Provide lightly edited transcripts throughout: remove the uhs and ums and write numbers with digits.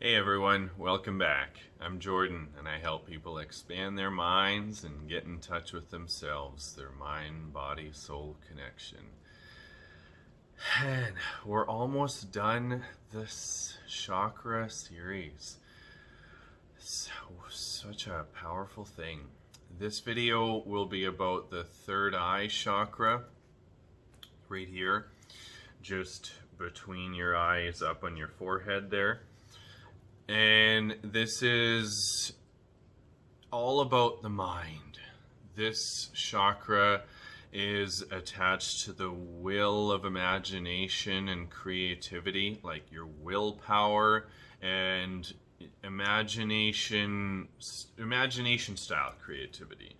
Hey everyone, welcome back. I'm Jordan and I help people expand their minds and get in touch with themselves, their mind, body, soul connection. And we're almost done this chakra series. Such a powerful thing. This video will be about the third eye chakra, right here, just between your eyes up on your forehead there. And this is all about the mind. This chakra is attached to the will of imagination and creativity, like your willpower and imagination style creativity.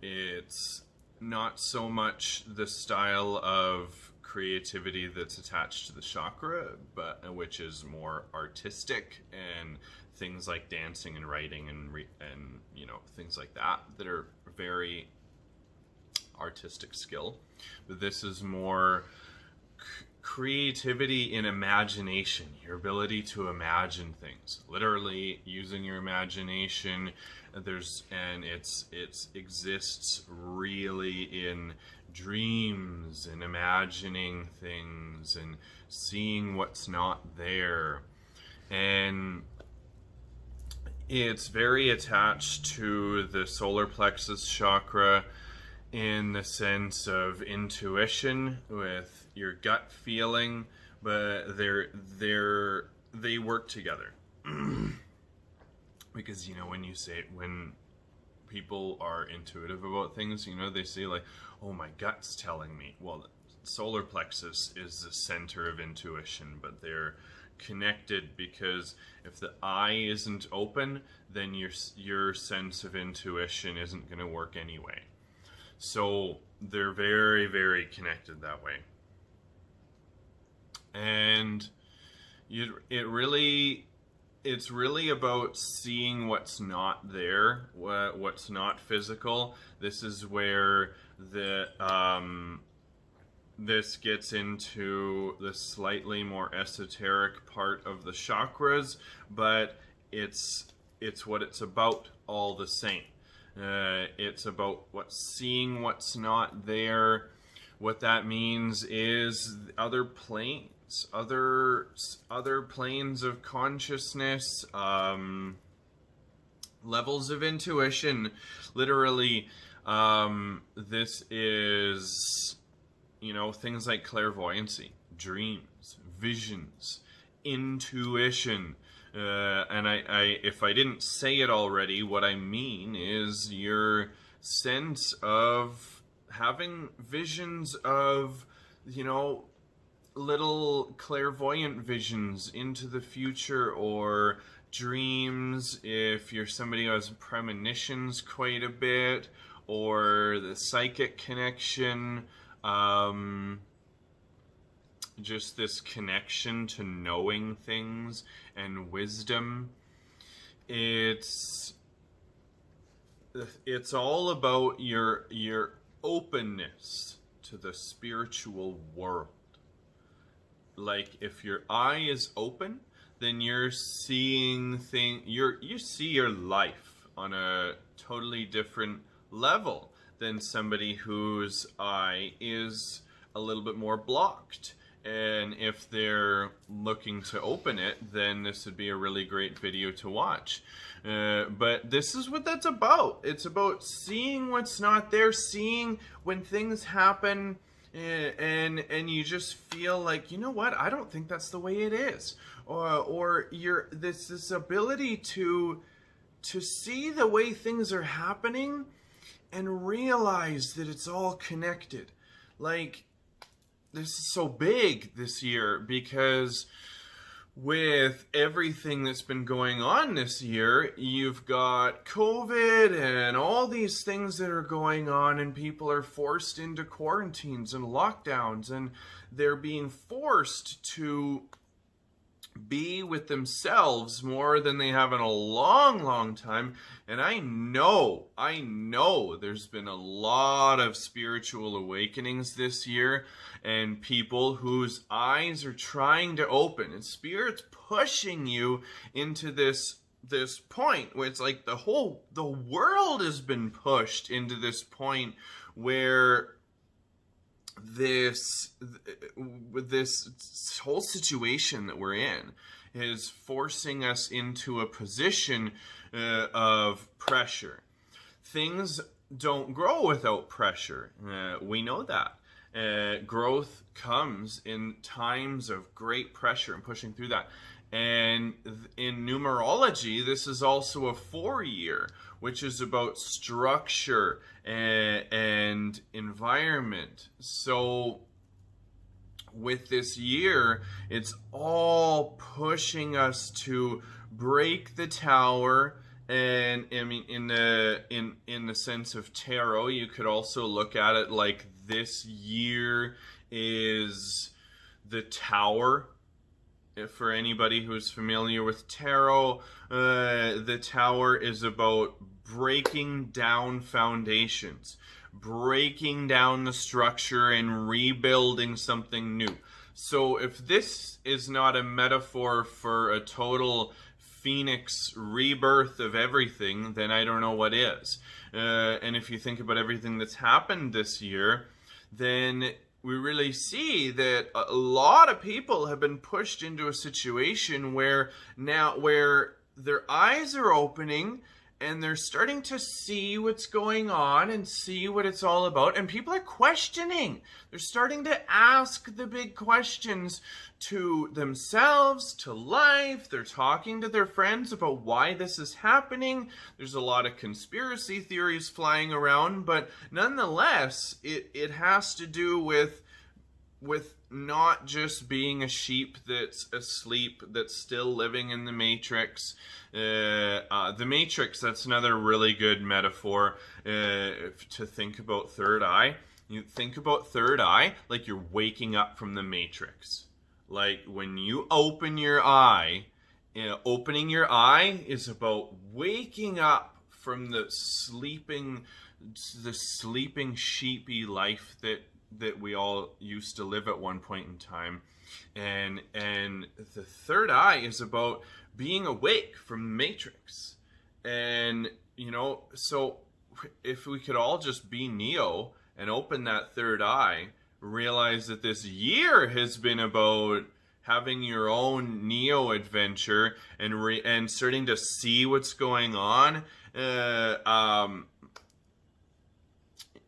It's not so much the style of creativity that's attached to the chakra, but which is more artistic and things like dancing and writing and things like that are very artistic skill. But this is more creativity in imagination, your ability to imagine things, literally using your imagination. It exists really in dreams and imagining things and seeing what's not there. And it's very attached to the solar plexus chakra in the sense of intuition with your gut feeling, but they work together. Because when people are intuitive about things, they say like, oh, my gut's telling me. Well, solar plexus is the center of intuition, but they're connected because if the eye isn't open, then your sense of intuition isn't going to work anyway. So they're very, very connected that way. And it's really about seeing what's not there, what's not physical. This is where this gets into the slightly more esoteric part of the chakras, but it's what it's about all the same. It's about seeing what's not there. What that means is other planes, other planes of consciousness, levels of intuition. Literally, this is, things like clairvoyancy, dreams, visions, intuition. And if I didn't say it already, what I mean is your sense of having visions of, little clairvoyant visions into the future, or dreams if you're somebody who has premonitions quite a bit, or the psychic connection, just this connection to knowing things and wisdom. It's all about your openness to the spiritual world. Like, if your eye is open, then you're seeing you see your life on a totally different level than somebody whose eye is a little bit more blocked. And if they're looking to open it, then this would be a really great video to watch. But this is what that's about. It's about seeing what's not there, seeing when things happen, and you just feel like, you know what, I don't think that's the way it is. Or this ability to see the way things are happening and realize that it's all connected. Like, this is so big this year because with everything that's been going on this year, you've got COVID and all these things that are going on, and people are forced into quarantines and lockdowns, and they're being forced to be with themselves more than they have in a long, long time. And I know there's been a lot of spiritual awakenings this year, and people whose eyes are trying to open, and Spirit's pushing you into this point where it's like the world has been pushed into this point where this whole situation that we're in is forcing us into a position of pressure. Things don't grow without pressure. We know that. Growth comes in times of great pressure and pushing through that. And in numerology, this is also a 4-year, which is about structure and environment. So with this year, it's all pushing us to break the tower. And I mean, in the sense of tarot, you could also look at it like this year is the tower. For anybody who's familiar with tarot, the tower is about breaking down foundations, breaking down the structure and rebuilding something new. So if this is not a metaphor for a total phoenix rebirth of everything, then I don't know what is. And if you think about everything that's happened this year, then we really see that a lot of people have been pushed into a situation where their eyes are opening and they're starting to see what's going on and see what it's all about. And people are questioning. They're starting to ask the big questions to themselves, to life. They're talking to their friends about why this is happening. There's a lot of conspiracy theories flying around, but nonetheless, it has to do with not just being a sheep that's asleep, that's still living in the Matrix. The Matrix, that's another really good metaphor to think about third eye. You think about third eye like you're waking up from the Matrix. Like when you open your eye, opening your eye is about waking up from the sleeping sheepy life that we all used to live at one point in time. And the third eye is about being awake from the Matrix. And, you know, so if we could all just be Neo and open that third eye, realize that this year has been about having your own Neo adventure and starting to see what's going on.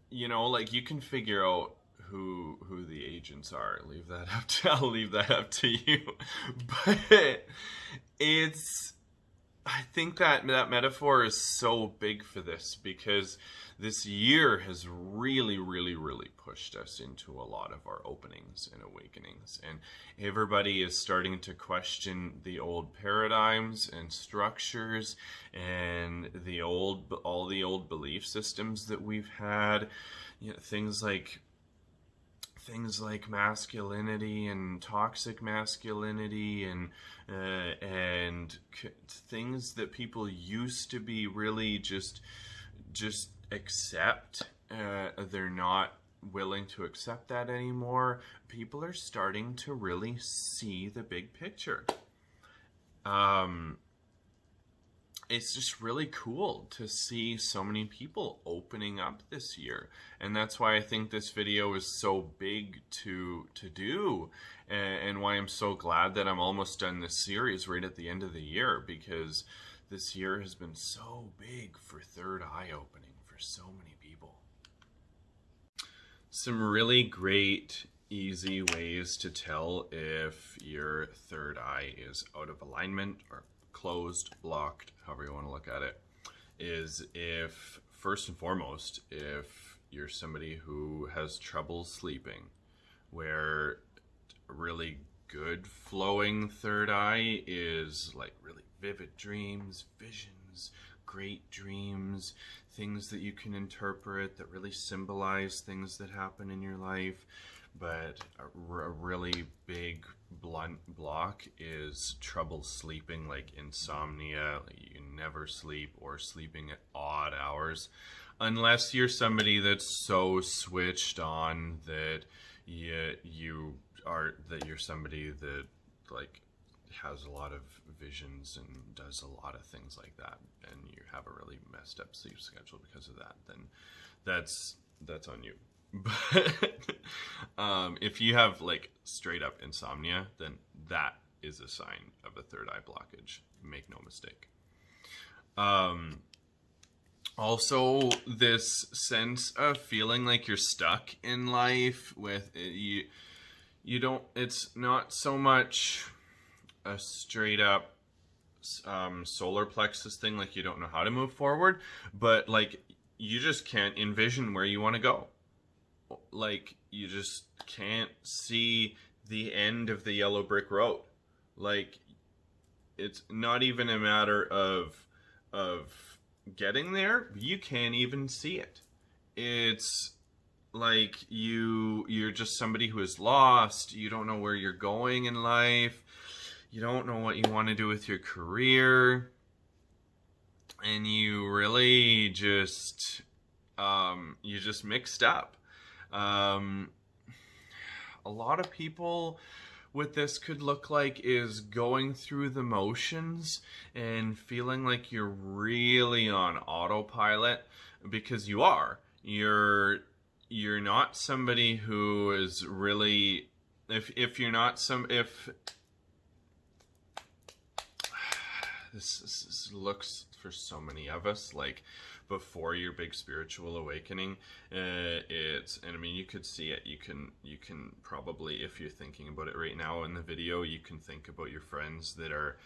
You know, like you can figure out who the agents are. I'll leave that up to you. But I think that metaphor is so big for this, because this year has really, really, really pushed us into a lot of our openings and awakenings. And everybody is starting to question the old paradigms and structures and all the old belief systems that we've had. You know, things like masculinity and toxic masculinity and things that people used to be really just accept. They're not willing to accept that anymore. People are starting to really see the big picture. It's just really cool to see so many people opening up this year. And that's why I think this video is so big to do, and why I'm so glad that I'm almost done this series right at the end of the year, because this year has been so big for third eye opening for so many people. Some really great, easy ways to tell if your third eye is out of alignment or closed, blocked, however you want to look at it, is if, first and foremost, if you're somebody who has trouble sleeping, where really good flowing third eye is like really vivid dreams, visions, great dreams, things that you can interpret that really symbolize things that happen in your life, but a really big block is trouble sleeping, like insomnia, like you never sleep, or sleeping at odd hours, unless you're somebody that's so switched on that you're somebody that like has a lot of visions and does a lot of things like that, and you have a really messed up sleep schedule because of that, then that's on you. But if you have like straight up insomnia, then that is a sign of a third eye blockage. Make no mistake. Also, this sense of feeling like you're stuck in life with you don't, it's not so much a straight up solar plexus thing, like you don't know how to move forward, but like you just can't envision where you want to go. Like you just can't see the end of the yellow brick road. Like it's not even a matter of getting there, you can't even see it. It's like you're just somebody who is lost. You don't know where you're going in life. You don't know what you want to do with your career, and you really just mixed up. A lot of people with this could look like is going through the motions and feeling like you're really on autopilot, because you are. You're not somebody who is really, if you're not this looks for so many of us like before your big spiritual awakening, and I mean, you could see it. You can probably, if you're thinking about it right now in the video, you can think about your friends that are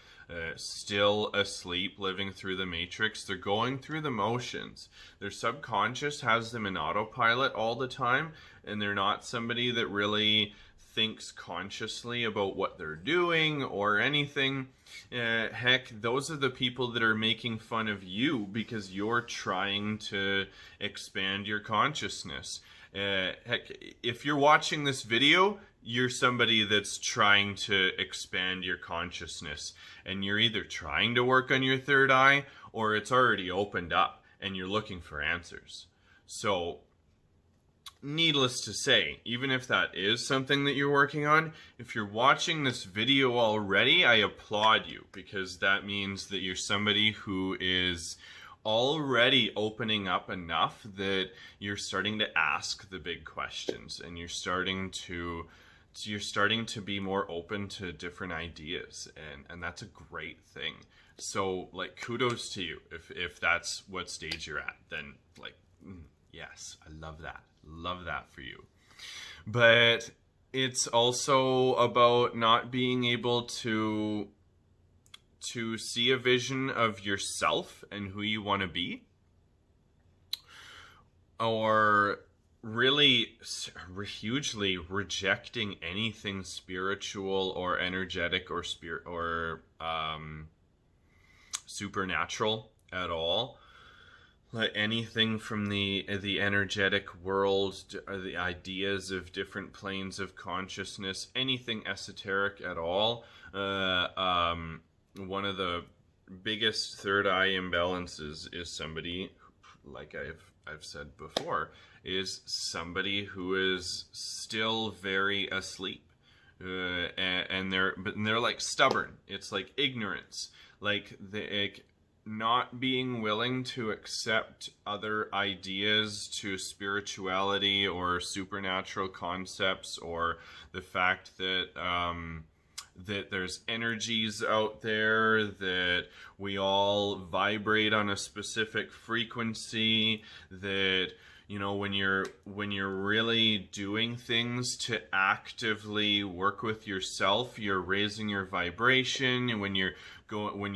still asleep, living through the matrix. They're going through the motions. Their subconscious has them in autopilot all the time, and they're not somebody that really thinks consciously about what they're doing or anything. Heck, those are the people that are making fun of you because you're trying to expand your consciousness. Heck, if you're watching this video, you're somebody that's trying to expand your consciousness, and you're either trying to work on your third eye or it's already opened up and you're looking for answers. So needless to say, even if that is something that you're working on, if you're watching this video already, I applaud you, because that means that you're somebody who is already opening up enough that you're starting to ask the big questions, and you're starting to be more open to different ideas, and that's a great thing. So like, kudos to you if that's what stage you're at. Then like, yes, I love that. Love that for you. But it's also about not being able to see a vision of yourself and who you want to be, or really hugely rejecting anything spiritual or energetic or supernatural at all. Like anything from the energetic world, the ideas of different planes of consciousness, anything esoteric at all. One of the biggest third eye imbalances is somebody, like I've said before, is somebody who is still very asleep, and they're like stubborn. It's like ignorance, like not being willing to accept other ideas to spirituality or supernatural concepts, or the fact that that there's energies out there, that we all vibrate on a specific frequency, that, you know, when you're really doing things to actively work with yourself, you're raising your vibration. And when you're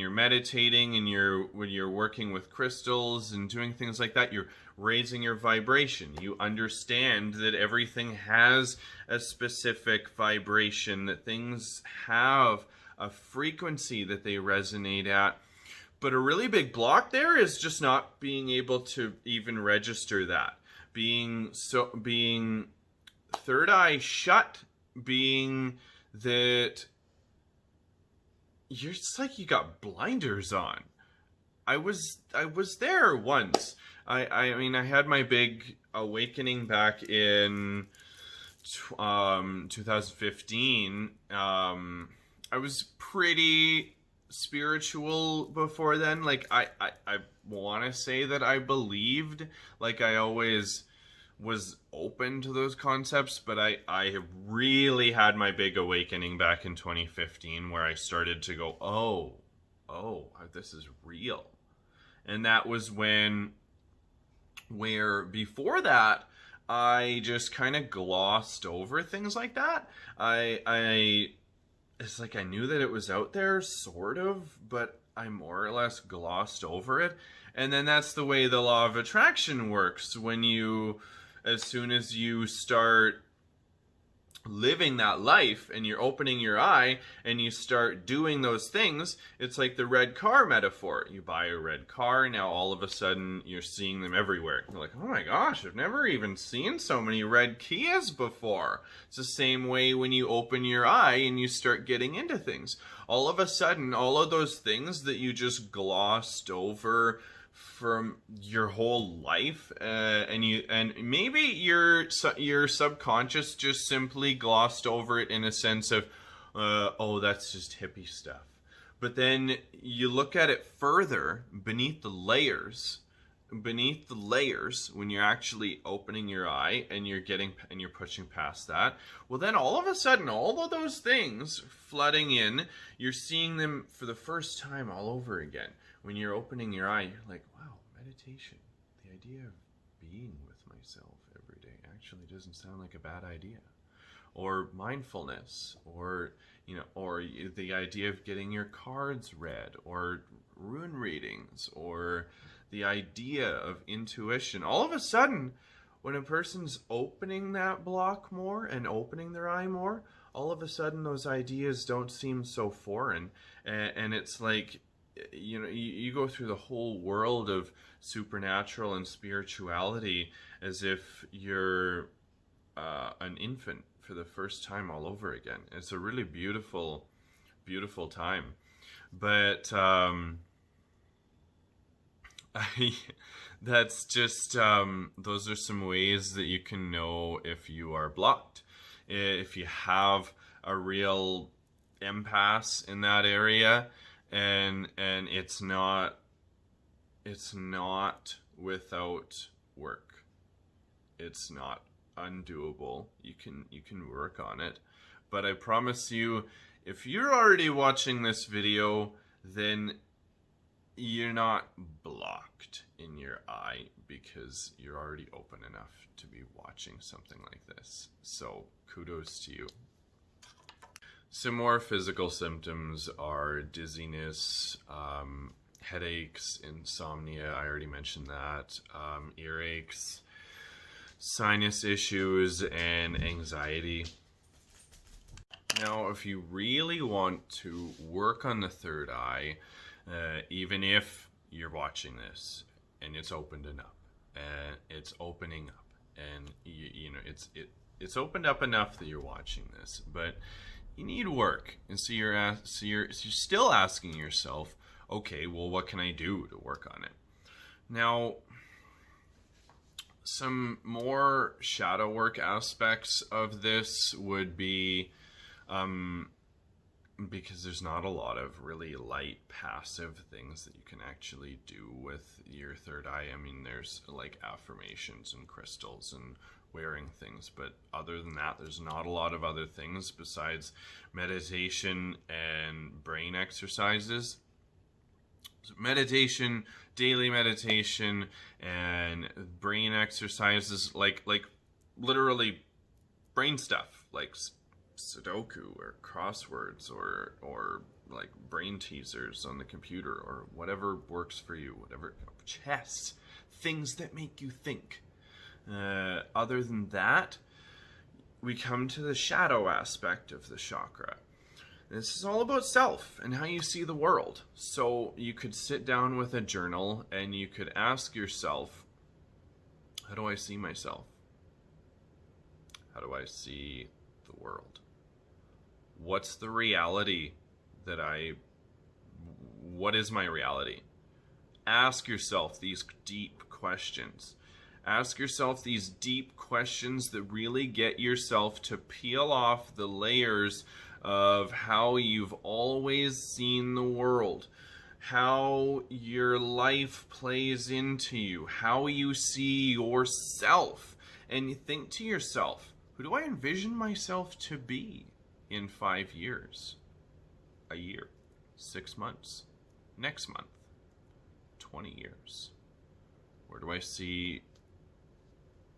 meditating and when you're working with crystals and doing things like that, you're raising your vibration. You understand that everything has a specific vibration, that things have a frequency that they resonate at. But a really big block there is just not being able to even register that. Being third eye shut, being that it's like you got blinders on. I was there once. I mean, I had my big awakening back in 2015. I was pretty spiritual before then. Like I want to say that I believed, like I always was open to those concepts, but I really had my big awakening back in 2015 where I started to go, oh, this is real. And that was where before that, I just kind of glossed over things like that. It's like I knew that it was out there, sort of, but I more or less glossed over it. And then that's the way the law of attraction works. As soon as you start living that life and you're opening your eye and you start doing those things, it's like the red car metaphor. You buy a red car, now all of a sudden you're seeing them everywhere. You're like, oh my gosh, I've never even seen so many red Kias before. It's the same way when you open your eye and you start getting into things. All of a sudden, all of those things that you just glossed over from your whole life, and maybe your subconscious just simply glossed over it in a sense of, oh, that's just hippie stuff. But then you look at it further beneath the layers, when you're actually opening your eye and you're pushing past that, well, then all of a sudden, all of those things flooding in, you're seeing them for the first time all over again. When you're opening your eye, you're like, wow, meditation. The idea of being with myself every day actually doesn't sound like a bad idea. Or mindfulness, or the idea of getting your cards read, or rune readings, or the idea of intuition. All of a sudden, when a person's opening that block more and opening their eye more, all of a sudden those ideas don't seem so foreign, and it's like, you go through the whole world of supernatural and spirituality as if you're an infant for the first time all over again. It's a really beautiful, beautiful time. But that's just, those are some ways that you can know if you are blocked. If you have a real impasse in that area, and it's not without work. It's not undoable. You can work on it. But I promise you, if you're already watching this video, then you're not blocked in your eye because you're already open enough to be watching something like this. So kudos to you. Some more physical symptoms are dizziness, headaches, insomnia, I already mentioned that, earaches, sinus issues, and anxiety. Now, if you really want to work on the third eye, even if you're watching this and it's opened up, and it's opening up, and it's opened up enough that you're watching this, but you need work, and so you're still asking yourself, okay, well, what can I do to work on it? Now, some more shadow work aspects of this would be, because there's not a lot of really light, passive things that you can actually do with your third eye. I mean, there's like affirmations and crystals and wearing things, but other than that, there's not a lot of other things besides meditation and brain exercises. So meditation, daily meditation, and brain exercises, like literally brain stuff, like Sudoku or crosswords or like brain teasers on the computer, or whatever works for you, whatever, chess, things that make you think. Other than that, we come to the shadow aspect of the chakra. This is all about self and how you see the world. So you could sit down with a journal and you could ask yourself, how do I see myself? How do I see the world? What's the reality what is my reality? Ask yourself these deep questions. Ask yourself these deep questions that really get yourself to peel off the layers of how you've always seen the world, how your life plays into you, how you see yourself. And you think to yourself, who do I envision myself to be in 5 years, a year, 6 months, next month, 20 years? Where do I see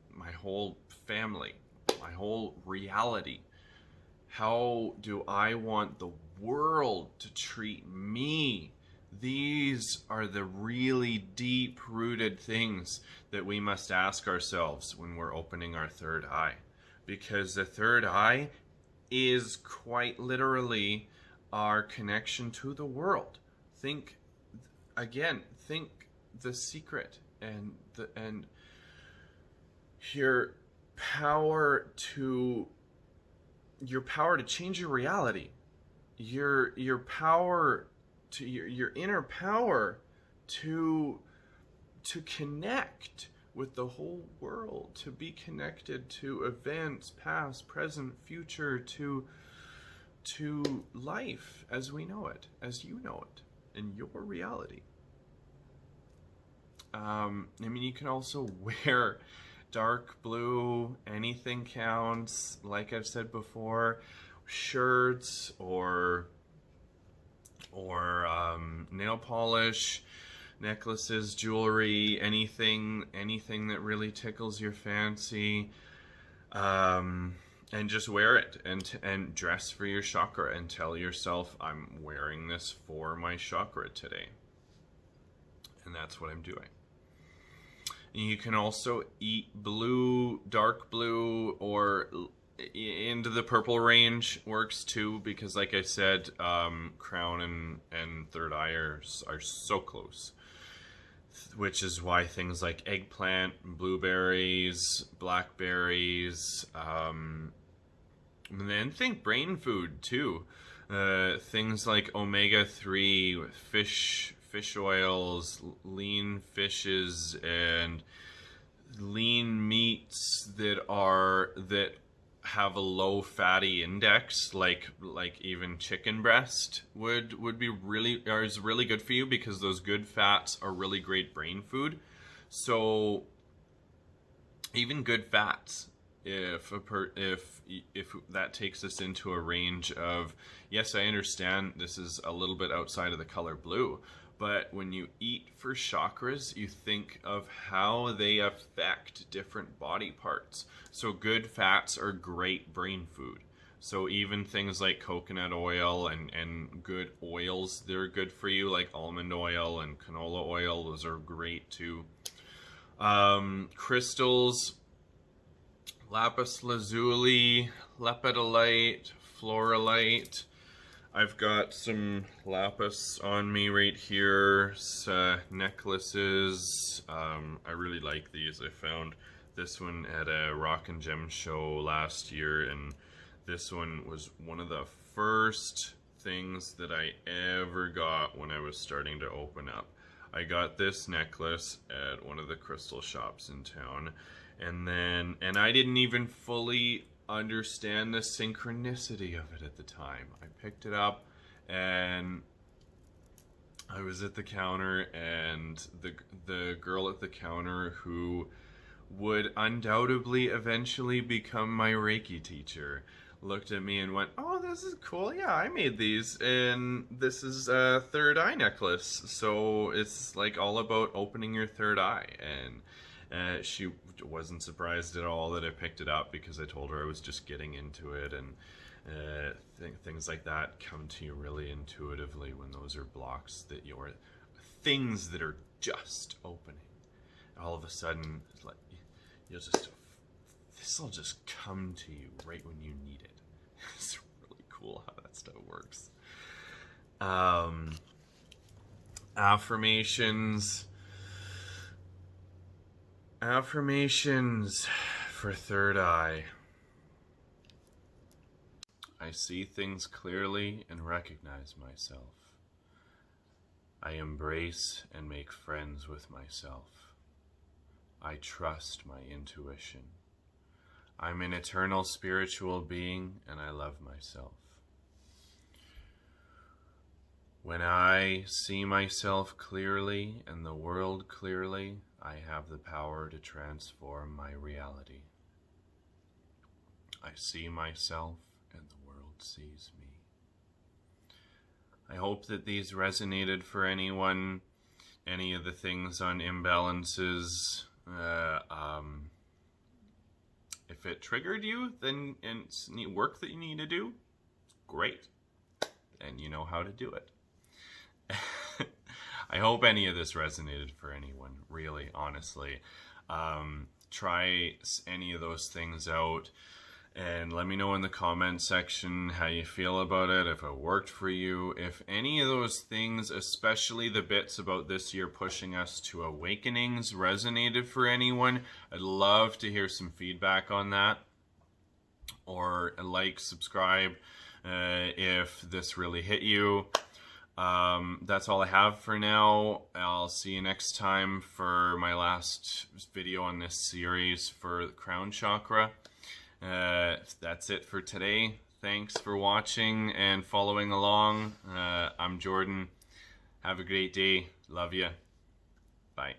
my whole family, my whole reality? How do I want the world to treat me? These are the really deep-rooted things that we must ask ourselves when we're opening our third eye. Because the third eye is quite literally our connection to the world. Think The Secret and your power to change your reality, your power to your inner power to connect with the whole world, to be connected to events, past, present, future, to life as we know it, as you know it, in your reality. You can also wear dark blue, anything counts, like I've said before, shirts or nail polish, necklaces, jewelry, anything that really tickles your fancy, and just wear it and dress for your chakra and tell yourself, I'm wearing this for my chakra today. And that's what I'm doing. You can also eat blue, dark blue, or into the purple range works too, because like I said, crown and third eye are so close. Which is why things like eggplant, blueberries, blackberries, and then think brain food too. Things like omega-3, fish oils, lean fishes, and lean meats that have a low fatty index, like even chicken breast would be is really good for you, because those good fats are really great brain food. So even good fats, if that takes us into a range of, yes, I understand this is a little bit outside of the color blue, but when you eat for chakras, you think of how they affect different body parts. So good fats are great brain food. So even things like coconut oil and good oils, they're good for you, like almond oil and canola oil. Those are great too. Crystals, lapis lazuli, lepidolite, fluorolite. I've got some lapis on me right here, necklaces. I really like these. I found this one at a Rock and Gem show last year, and this one was one of the first things that I ever got when I was starting to open up. I got this necklace at one of the crystal shops in town, and I didn't even fully understand the synchronicity of it at the time. I picked it up and I was at the counter, and the girl at the counter, who would undoubtedly eventually become my Reiki teacher, looked at me and went, "Oh, this is cool. Yeah, I made these, and this is a third eye necklace. So it's like all about opening your third eye." And she wasn't surprised at all that I picked it up, because I told her I was just getting into it, and things like that come to you really intuitively when those are blocks, that you're things that are just opening. All of a sudden, like, this will just come to you right when you need it. It's really cool how that stuff works. Affirmations for third eye. I see things clearly and recognize myself. I embrace and make friends with myself. I trust my intuition. I'm an eternal spiritual being and I love myself. When I see myself clearly and the world clearly, I have the power to transform my reality. I see myself and the world sees me. I hope that these resonated for anyone. Any of the things on imbalances, if it triggered you, then it's work that you need to do, great. And you know how to do it. I hope any of this resonated for anyone, really, honestly. Try any of those things out and let me know in the comment section how you feel about it, if it worked for you. If any of those things, especially the bits about this year pushing us to awakenings, resonated for anyone, I'd love to hear some feedback on that. Or like, subscribe if this really hit you. That's all I have for now. I'll see you next time for my last video on this series for the crown chakra. That's it for today. Thanks for watching and following along. I'm Jordan. Have a great day. Love ya. Bye.